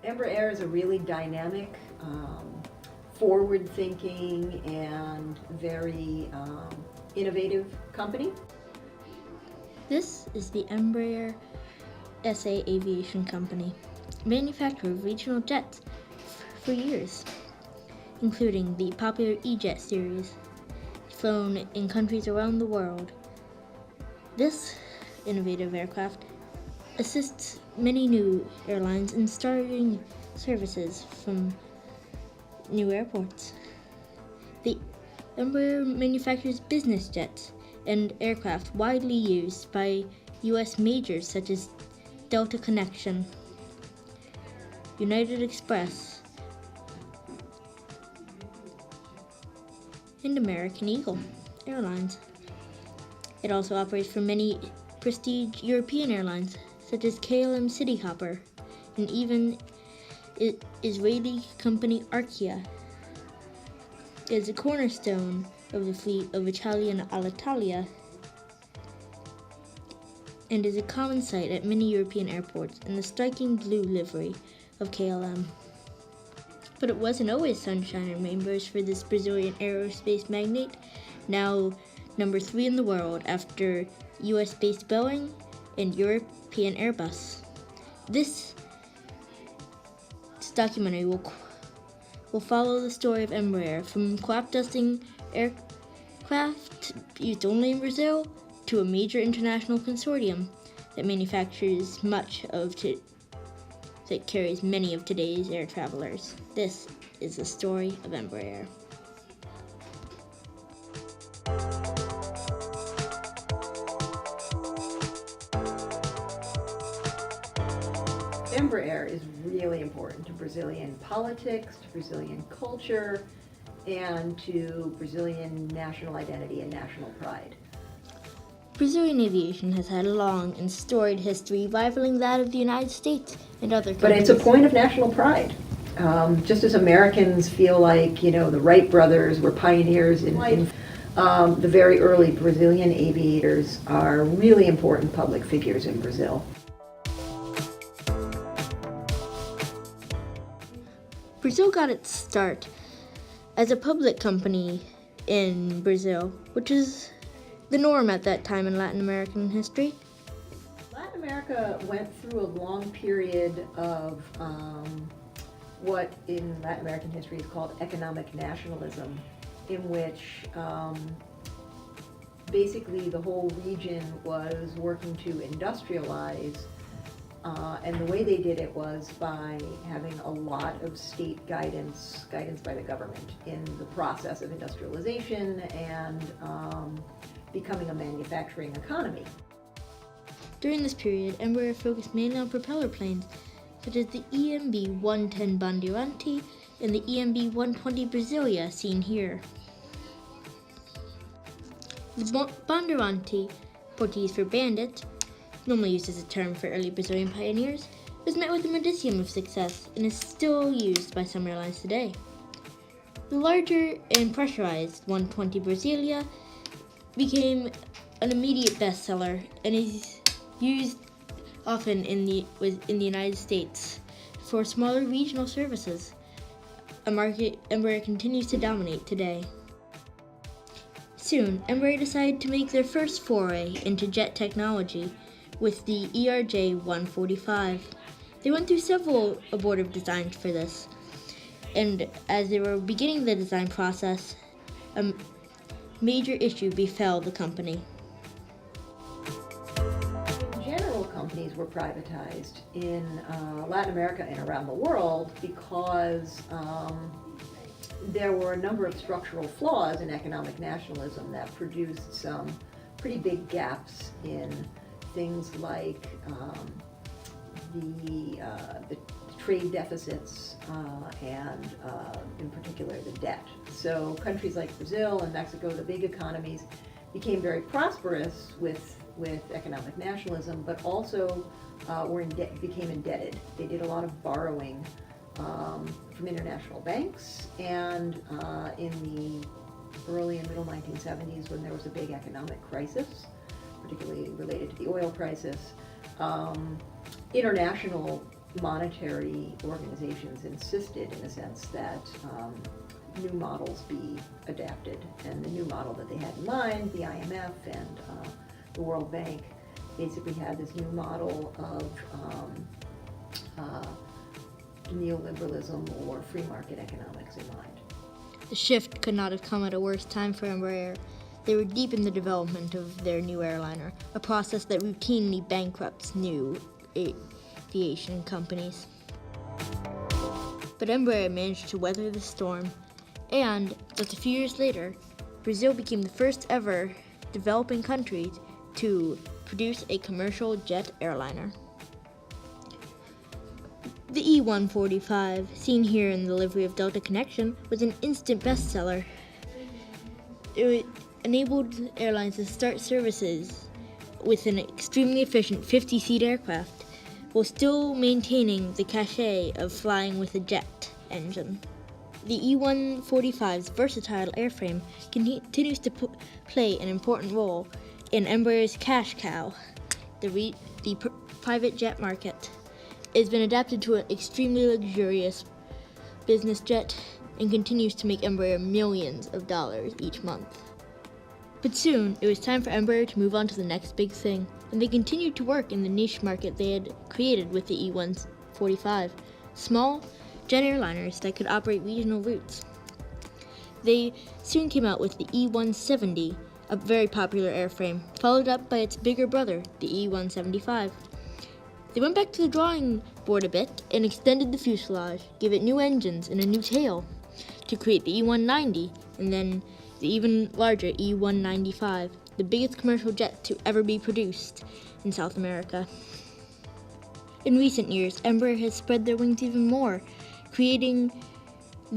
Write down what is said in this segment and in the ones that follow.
Embraer is a really dynamic, forward-thinking, and very innovative company. This is the Embraer SA Aviation Company, manufacturer of regional jets for years, including the popular E-Jet series, flown in countries around the world. This innovative aircraft assists many new airlines in starting services from new airports. The Embraer manufactures business jets and aircraft widely used by U.S. majors such as Delta Connection, United Express, and American Eagle Airlines. It also operates for many prestige European airlines such as KLM Cityhopper and even Israeli company Arkia. It is a cornerstone of the fleet of Italian Alitalia and is a common sight at many European airports in the striking blue livery of KLM. But it wasn't always sunshine and rainbows for this Brazilian aerospace magnate, now number 3 in the world after US-based Boeing and European Airbus. This documentary will follow the story of Embraer from crop-dusting aircraft used only in Brazil to a major international consortium that manufactures that carries many of today's air travelers. This is the story of Embraer. Embraer is really important to Brazilian politics, to Brazilian culture, and to Brazilian national identity and national pride. Brazilian aviation has had a long and storied history rivaling that of the United States and other countries. But it's a point of national pride. Just as Americans feel like, the Wright brothers were pioneers in life, the very early Brazilian aviators are really important public figures in Brazil. Brazil got its start as a public company in Brazil, which is the norm at that time in Latin American history. Latin America went through a long period of what in Latin American history is called economic nationalism, in which basically the whole region was working to industrialize, and the way they did it was by having a lot of state guidance by the government in the process of industrialization and becoming a manufacturing economy. During this period, Embraer focused mainly on propeller planes, such as the EMB-110 Bandeirante and the EMB-120 Brasilia seen here. The Bandeirante, Portuguese for bandit, normally used as a term for early Brazilian pioneers, was met with a modicum of success and is still used by some airlines today. The larger and pressurized 120 Brasilia became an immediate bestseller and is used often in the United States for smaller regional services, a market Embraer continues to dominate today. Soon, Embraer decided to make their first foray into jet technology with the ERJ-145. They went through several abortive designs for this, and as they were beginning the design process, a major issue befell the company. General companies were privatized in Latin America and around the world because there were a number of structural flaws in economic nationalism that produced some pretty big gaps in things like the trade deficits and in particular the debt. So countries like Brazil and Mexico, the big economies, became very prosperous with economic nationalism, but also became indebted. They did a lot of borrowing from international banks, and in the early and middle 1970s, when there was a big economic crisis, particularly related to the oil crisis, international monetary organizations insisted, in a sense, that new models be adapted. And the new model that they had in mind, the IMF and the World Bank, basically had this new model of neoliberalism or free market economics in mind. The shift could not have come at a worse time for Embraer. They were deep in the development of their new airliner, a process that routinely bankrupts new aviation companies. But Embraer managed to weather the storm, and just a few years later, Brazil became the first ever developing country to produce a commercial jet airliner. The E-145, seen here in the livery of Delta Connection, was an instant bestseller. It enabled airlines to start services with an extremely efficient 50-seat aircraft, while still maintaining the cachet of flying with a jet engine. The E-145's versatile airframe continues to play an important role in Embraer's cash cow, the private jet market. It has been adapted to an extremely luxurious business jet and continues to make Embraer millions of dollars each month. But soon, it was time for Embraer to move on to the next big thing, and they continued to work in the niche market they had created with the E-145, small jet airliners that could operate regional routes. They soon came out with the E-170, a very popular airframe, followed up by its bigger brother, the E-175. They went back to the drawing board a bit and extended the fuselage, gave it new engines and a new tail to create the E-190, and then the even larger E-195, the biggest commercial jet to ever be produced in South America. In recent years, Embraer has spread their wings even more, creating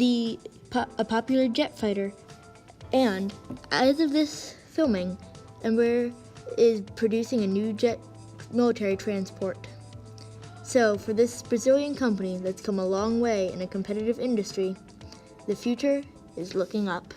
a popular jet fighter, and as of this filming, Embraer is producing a new jet military transport. So, for this Brazilian company that's come a long way in a competitive industry, the future is looking up.